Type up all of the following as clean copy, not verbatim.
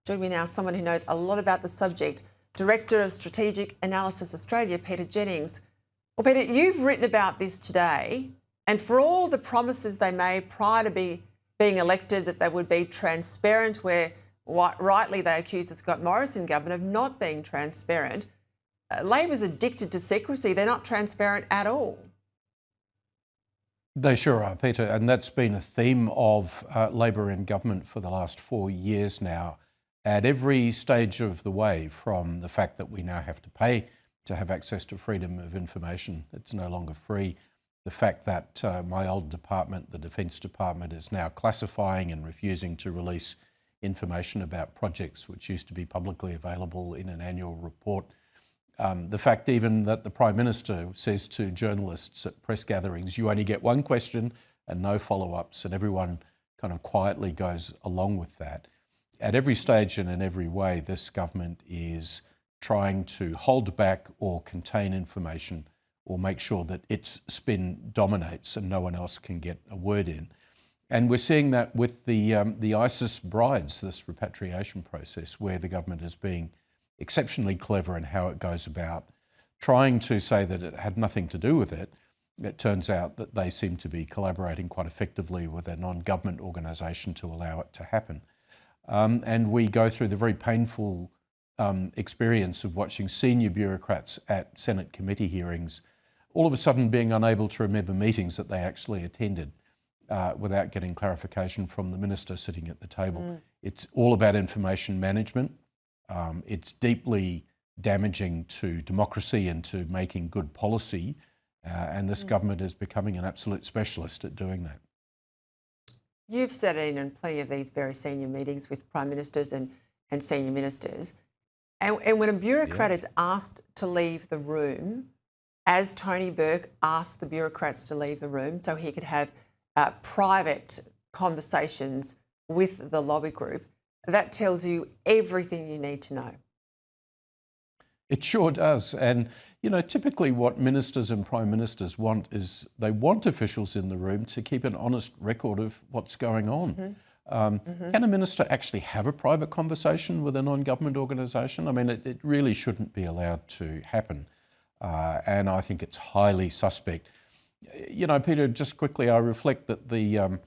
Joining me now, someone who knows a lot about the subject, Director of Strategic Analysis Australia, Peta Jennings. Well, Peta, you've written about this today, and for all the promises they made prior to being elected that they would be transparent, where rightly they accused the Scott Morrison government of not being transparent, Labor's addicted to secrecy. They're not transparent at all. They sure are, Peter, and that's been a theme of Labor in government for the last 4 years now. At every stage of the way, from the fact that we now have to pay to have access to freedom of information, it's no longer free. The fact that my old department, the Defence Department, is now classifying and refusing to release information about projects which used to be publicly available in an annual report. The fact even that the Prime Minister says to journalists at press gatherings, you only get one question and no follow-ups, and everyone kind of quietly goes along with that. At every stage and in every way, this government is trying to hold back or contain information or make sure that its spin dominates and no one else can get a word in. And we're seeing that with the ISIS brides, this repatriation process, where the government is being exceptionally clever in how it goes about trying to say that it had nothing to do with it. It turns out that they seem to be collaborating quite effectively with a non-government organisation to allow it to happen. And we go through the very painful experience of watching senior bureaucrats at Senate committee hearings all of a sudden being unable to remember meetings that they actually attended without getting clarification from the minister sitting at the table. It's all about information management. It's deeply damaging to democracy and to making good policy, and this government is becoming an absolute specialist at doing that. You've sat in plenty of these very senior meetings with prime ministers and senior ministers. And when a bureaucrat is asked to leave the room, as Tony Burke asked the bureaucrats to leave the room so he could have private conversations with the lobby group, that tells you everything you need to know. It sure does. And, you know, typically what ministers and prime ministers want is they want officials in the room to keep an honest record of what's going on. Can a minister actually have a private conversation with a non-government organisation? I mean, it really shouldn't be allowed to happen. And I think it's highly suspect. You know, Peter, just quickly, I reflect that the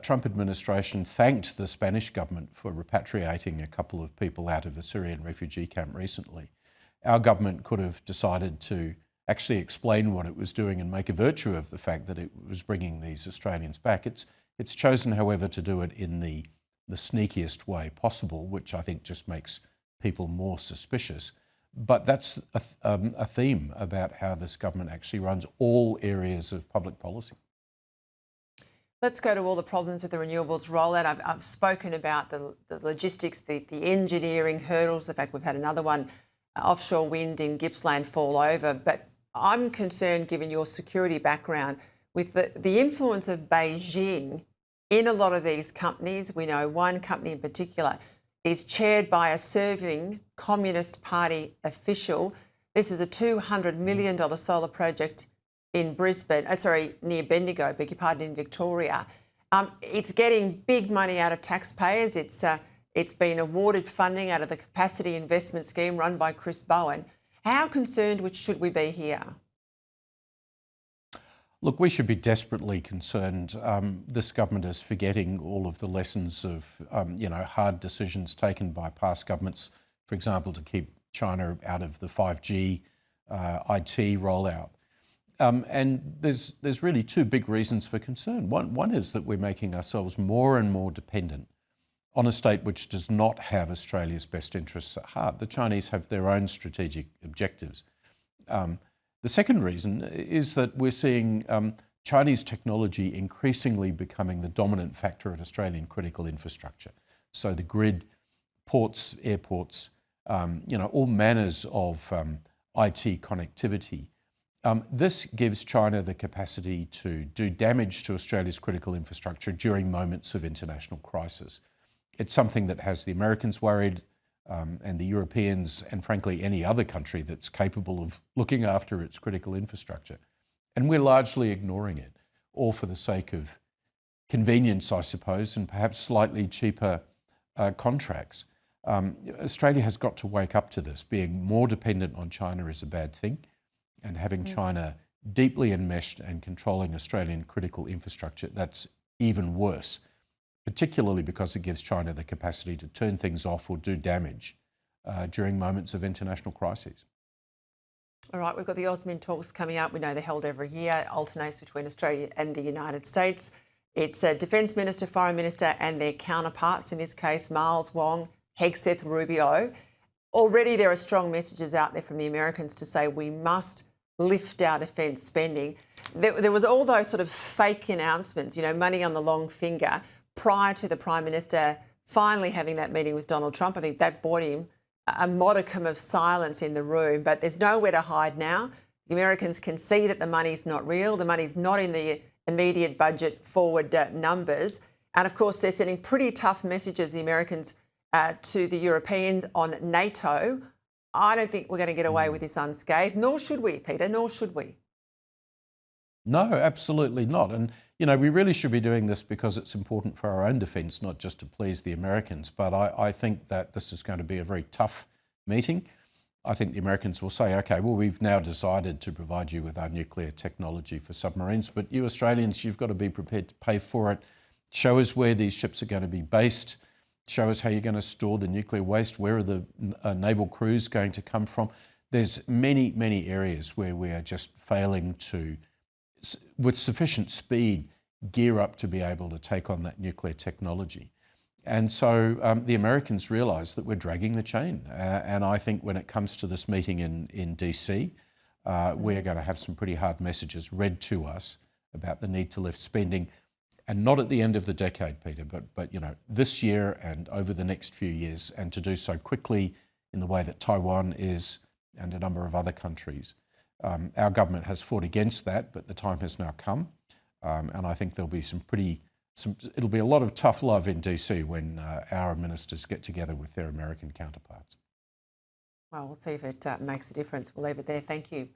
Trump administration thanked the Spanish government for repatriating a couple of people out of a Syrian refugee camp recently. Our government could have decided to actually explain what it was doing and make a virtue of the fact that it was bringing these Australians back. It's chosen, however, to do it in the sneakiest way possible, which I think just makes people more suspicious. But that's a theme about how this government actually runs all areas of public policy. Let's go to all the problems with the renewables rollout. I've spoken about the logistics, the engineering hurdles, the fact we've had another one, offshore wind in Gippsland fall over. But I'm concerned, given your security background, with the influence of Beijing in a lot of these companies. We know one company in particular is chaired by a serving Communist Party official. This is a $200 million solar project in Brisbane, near Bendigo, beg your pardon, in Victoria. It's getting big money out of taxpayers. It's been awarded funding out of the Capacity Investment Scheme run by Chris Bowen. How concerned should we be here? Look, we should be desperately concerned. This government is forgetting all of the lessons of, hard decisions taken by past governments, for example, to keep China out of the 5G IT rollout. And there's really two big reasons for concern. One is that we're making ourselves more and more dependent on a state which does not have Australia's best interests at heart. The Chinese have their own strategic objectives. The second reason is that we're seeing Chinese technology increasingly becoming the dominant factor at Australian critical infrastructure. So the grid, ports, airports, all manners of IT connectivity. This gives China the capacity to do damage to Australia's critical infrastructure during moments of international crisis. It's something that has the Americans worried, and the Europeans, and frankly any other country that's capable of looking after its critical infrastructure. And we're largely ignoring it, all for the sake of convenience, I suppose, and perhaps slightly cheaper contracts. Australia has got to wake up to this. Being more dependent on China is a bad thing, and having China deeply enmeshed and controlling Australian critical infrastructure, that's even worse, particularly because it gives China the capacity to turn things off or do damage during moments of international crises. All right, we've got the AusMin talks coming up. We know they're held every year, alternates between Australia and the United States. It's a Defence Minister, Foreign Minister and their counterparts, in this case, Miles Wong, Hegseth Rubio. Already there are strong messages out there from the Americans to say we must lift our defence spending. There was all those sort of fake announcements, money on the long finger, prior to the Prime Minister finally having that meeting with Donald Trump. I think that bought him a modicum of silence in the room, but there's nowhere to hide now. The Americans can see that the money's not real. The money's not in the immediate budget forward numbers. And of course, they're sending pretty tough messages, the Americans, to the Europeans on NATO. I don't think we're going to get away with this unscathed, nor should we, Peter, nor should we. No, absolutely not. And, we really should be doing this because it's important for our own defence, not just to please the Americans. But I think that this is going to be a very tough meeting. I think the Americans will say, OK, well, we've now decided to provide you with our nuclear technology for submarines, but you Australians, you've got to be prepared to pay for it. Show us where these ships are going to be based. Show us how you're going to store the nuclear waste. Where are the naval crews going to come from? There's many, many areas where we are just failing to, with sufficient speed, gear up to be able to take on that nuclear technology. And so the Americans realise that we're dragging the chain. And I think when it comes to this meeting in DC, we're going to have some pretty hard messages read to us about the need to lift spending. And not at the end of the decade, Peter, but this year and over the next few years, and to do so quickly in the way that Taiwan is and a number of other countries. Our government has fought against that, but the time has now come. And I think there'll be it'll be a lot of tough love in DC when our ministers get together with their American counterparts. Well, we'll see if it makes a difference. We'll leave it there. Thank you.